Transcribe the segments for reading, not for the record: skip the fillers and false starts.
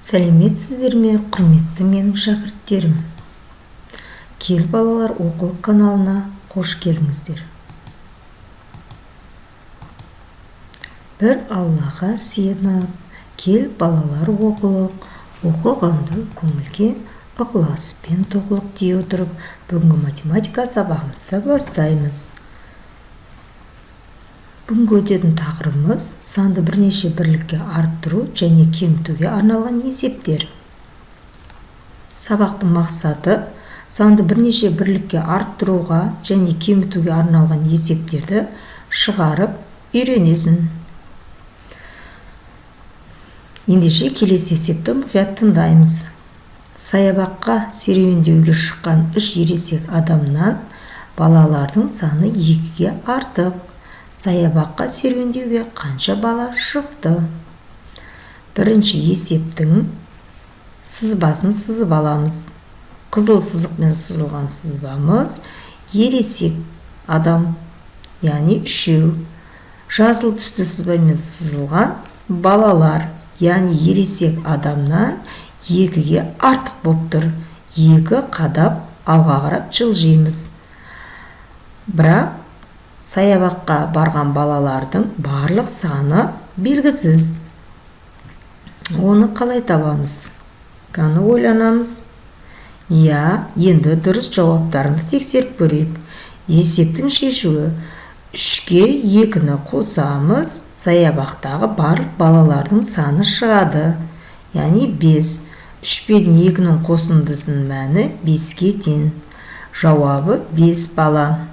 Сәлеметсіздер ме, құрметті менің шәкірттерім? Кел балалар оқулық каналына қош келдіңіздер. Бір Аллаға сыйынып, кел балалар оқулық, оқығанды көңілге ықыласпен тоқылық дей отырып, бүгінгі математика сабағымызды бастаймыз. Бүгінгі өтетін тақырыбымыз санды бірнеше бірлікке арттыру және кемітуге арналған есептер. Сабақтың мақсаты санды бірнеше бірлікке арттыруға және кемітуге арналған есептерді шығарып үйренесің. Ендеше келесі есепті мұқият тыңдаймыз. Саябаққа серуендеуге шыққан 3 ересек адамнан балалардың саны 2-ге артық. Саябаққа серуендеуге қанша бала шықты? Бірінші есептің сызбасын сызып аламыз. Қызыл сызықпен сызылған сызбамыз ересек адам, яғни 3. Жасыл түсті сызбамен сызылған балалар, яғни ересек адамнан 2-ге артық болып тұр. 2 қадам алға қарап жылжимыз. Бірақ саябаққа барған балалардың барлық саны белгісіз. Оны қалай табамыз? Қаны ойланамыз. Енді дұрыс жауаптарыңды тексеріп көрейік. Есептің шешуі: 3-ке 2-ні қосамыз, саябақтағы барлық балалардың саны шығады. Яғни 5. 3 пен 2-нің қосындысының мәні 5-ке тең. Жауабы 5 бала.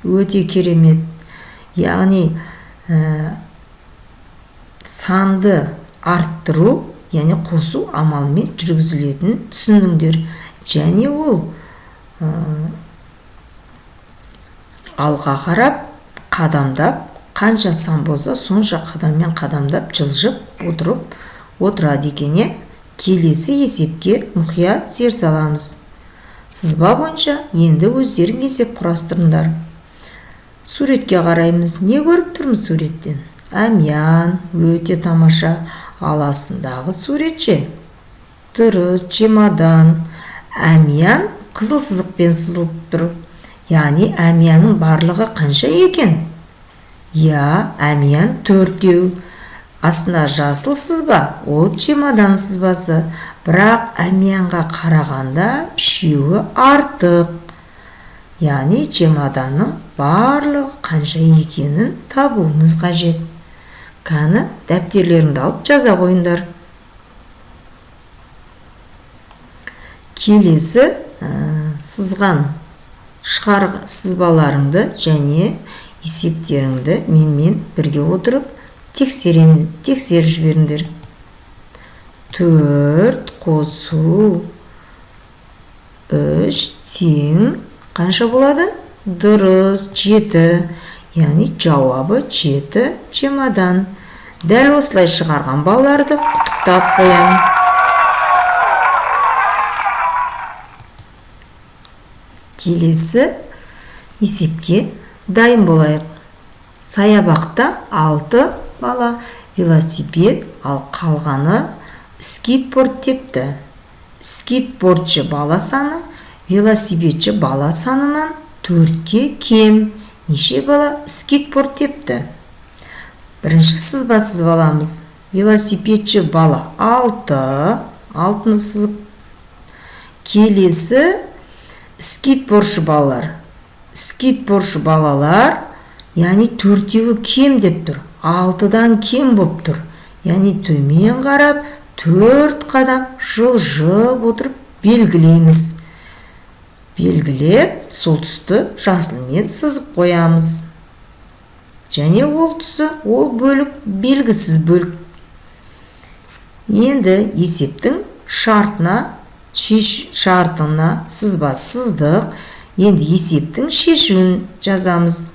Өте керемет. Яғни санды арттыру, яғни қосу амалымен жүргізілетін түсіндіңдер. Және ол алға қарап, қадамдап, қанша сан болса сонша қадаммен қадамдап жылжып отырады екен. Келесі есепке мұқият зер саламыз. Сызба бойынша енді өздерің есеп құрастырыңдар. Суретке қараймыз. Не көріп тұрмыз суреттен? Әмиян, өте тамаша. Аласындағы суретші? Дұрыс, чемодан. Әмиян қызыл сызықпен сызылып тұр. Яғни әмиянның барлығы қанша екен? Әмиян 4. Астына жасыл сызба, ол чемодан сызбасы. Бірақ әмиянға қарағанда 3-і артық. Яғни чемоданның барлығы қанша екенін табуымыз қажет. Қаны дәптерлеріңді алып жаза қойыңдар. Келесі сызған сызбаларыңды және есептеріңді менімен бірге отырып тексеріп жіберіңдер. 4 қосу 3 тең қанша болады? Дұрыс, 7. Яғни жауабы 7 чемодан. Дәл осылай шығарған балаларды құттықтап қоямын. Келесі есепке дайын болайық. Саябақта 6 бала велосипед, ал қалғаны скейтборд тепті. Скейтбордшы бала саны велосипедші бала санынан 4-ке кем. Неше бала скейтборд тепті? Бірінші сызба сызып аламыз. Велосипедші бала 6-ны сызып. Келесі скейтбордшы балалар. Скейтбордшы балалар, яғни 4-ті кем деп тұр. 6-дан кем болып тұр. Яғни төмен қарап 4 қадам жылжып отырып белгілейміз. Белгілеп, сол тұсты жасылмен сызып қоямыз. Және ол тұсы, ол бөлік белгісіз бөлік. Енді есептің шартына сызба сыздық. Енді есептің шешуін жазамыз.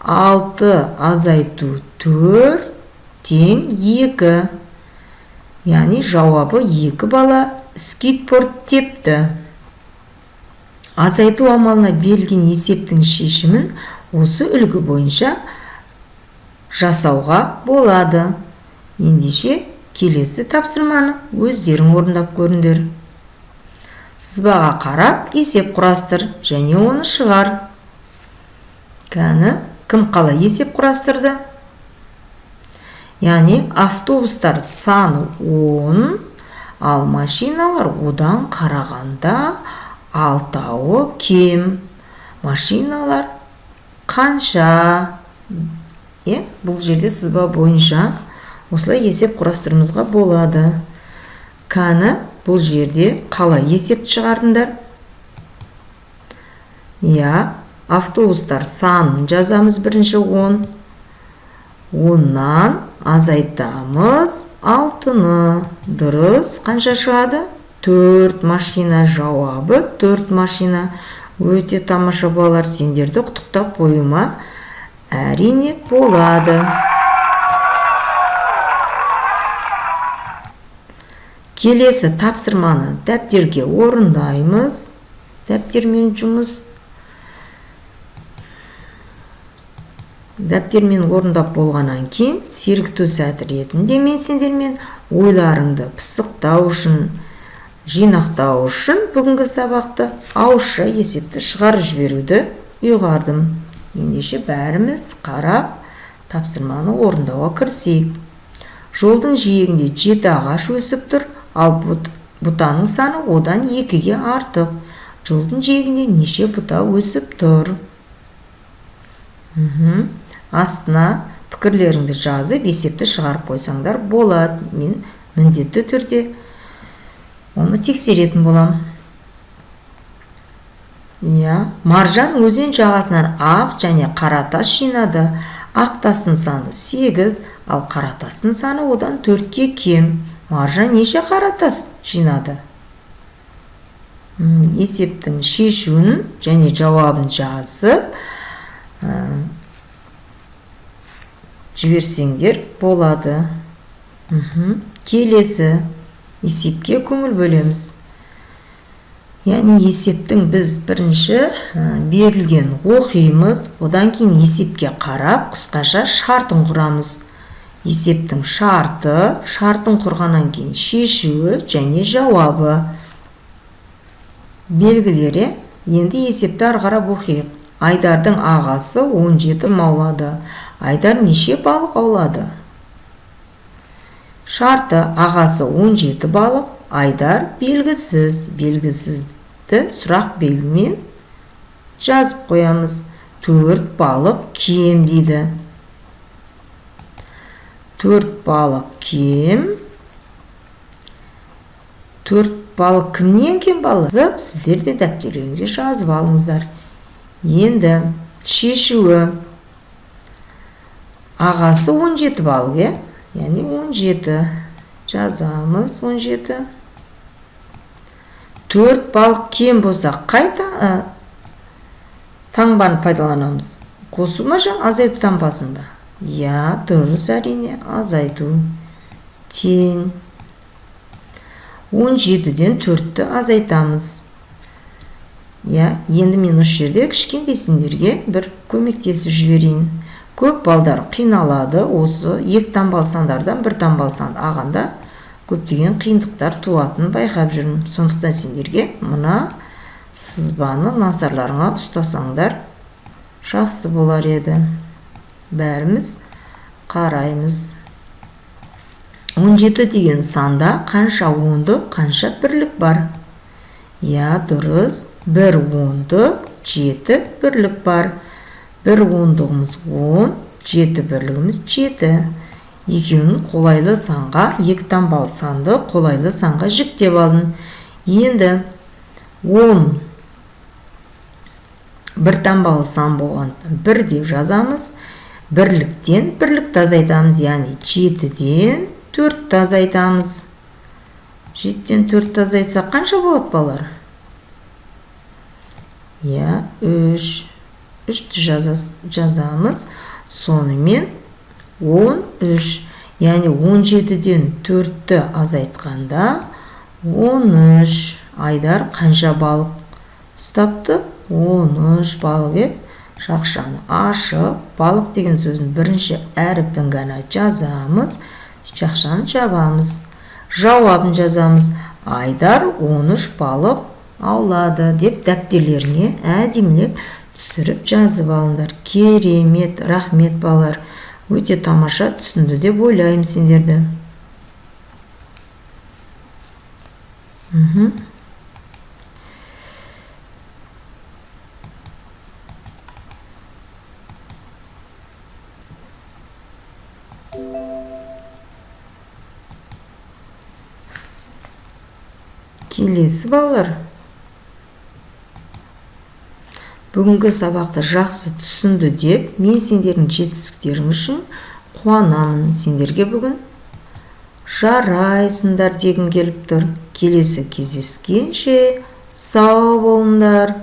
6 азайту 4 тең 2. Яғни жауабы 2 бала скейтборд тепті. Азайту амалына берілген есептің шешімін осы үлгі бойынша жасауға болады. Ендеше келесі тапсырманы өздерің орындап көріңдер. Сызбаға қарап есеп құрастыр және оны шығар. Кәні, кім қалай есеп құрастырды? Яғни автобустар саны 10, ал машиналар одан қарағанда 6-ы кем. Машиналар қанша? Бұл жерде сызба бойынша осылай есеп құрастырмызға болады. Кәні, бұл жерде қалай есеп шығардыңдар? Автобустар санын жазамыз бірінші 10. 10-нан азайтамыз 6-ны. Дұрыс, қанша шығады? 4 машина. Жауабы 4 машина. Өте тамаша балалар, сендерді құттықтап қоюыма әрине болады. Келесі тапсырманы дәптерге орындаймыз. Дәптермен жұмыс. Дәптермен орындап болғаннан кейін сергіту сәті ретінде мен сендермен ойларыңды пысықтау үшін, жинақтау үшін бүгінгі сабақты ауызша есепті шығарып жіберуді ұйғардым. Ендеше бәріміз қарап тапсырманы орындауға кірісейік. Жолдың жиегінде 7 ағаш өсіп тұр, ал бұтаның саны одан 2-ге артық. Жолдың жиегінде неше бұта өсіп тұр? Астына пікірлеріңді жазып, есепті шығарып қойсаңдар болады. Мен міндетті түрде оны тексеретін болам. Маржан өзен жағасынан ақ және қара тас жинады. Ақ тастың саны 8, ал қара тастың саны одан 4-ке кем. Маржан неше қара тас жинады? Есептің шешуін және жауабын жазып жіберсеңдер болады. Келесі есепке көңіл бөлеміз. Яғни есептің біз бірінші берілген оқимыз, одан кейін есепке қарап қысқаша шартын құрамыз. Есептің шартын құрғаннан кейін шешуі және жауабы. Белгілері, енді есепті арғарап оқиық. Айдардың ағасы 17 маулады. Айдар неше балық аулады? Шарты, ағасы 17 балық, Айдар белгісіз. Белгісізді сұрақ белгімен жазып қоямыз. 4 балық кем дейді. 4 балық кем. 4 балық кімнен кем балық? Сіздер де дәптерлеріңізге жазып алыңыздар. Енді шешуі. Ағасы 17 балық, яғни 17. Жазамыз 17. 4 балық кем болса қайта таңбаны пайдаланамыз. Қосу ма жаңа азайту таңбасын ба? Дұрыс, әрине, азайту. Тең. 17-ден 4-ті азайтамыз. Енді мен осы жерде кішкентай сендерге бір көмектесіп жіберейін. Көп балдар қиналады, осы 2 таңбалы сандардан 1 таңбалы сан ағанда көптеген қиындықтар туатынын байқап жүрмін. Сондықтан сендерге мына сызбаны назарларыңа ұстасаңдар жақсы болар еді. Бәріміз қараймыз. 17 деген санда қанша ондық, қанша бірлік бар? Дұрыс. 1 ондық, 7 бірлік бар. 1 ондығымыз 10, 7 бірлігіміз 7. Екеуін қолайлы санға, 2 таңбалы санды қолайлы санға жіктеп алдым. Енді 10 1 таңбалы сан болғандықтан 1 деп жазамыз. Бірліктен бірлікті азайтамыз, яғни 7-ден 4-ті азайтамыз. 7-ден 4-ті азайтсақ қанша болады балар? 3. 3-ті жазамыз. Сонымен 13. Яғни 17-ден 4-ті азайтқанда 13. Айдар қанша балық ұстапты? 13 балық. Шақшаны ашып, балық деген сөздің бірінші әріпін ғана жазамыз. жақшаны жабамыз. Жауабын жазамыз. Айдар 13 балық аулады деп дәптерлеріңе әдемілеп түсіріп жазып алыңдар. Керемет, рахмет балалар. Өте тамаша түсінді деп ойлаймын сендерді. Келесі балалар. Бүгінгі сабақты жақсы түсінді деп, мен сендердің жетістіктерің үшін қуанамын. Сендерге бүгін жарайсыңдар дегім келіп тұр. Келесі кездескенше сау болыңдар.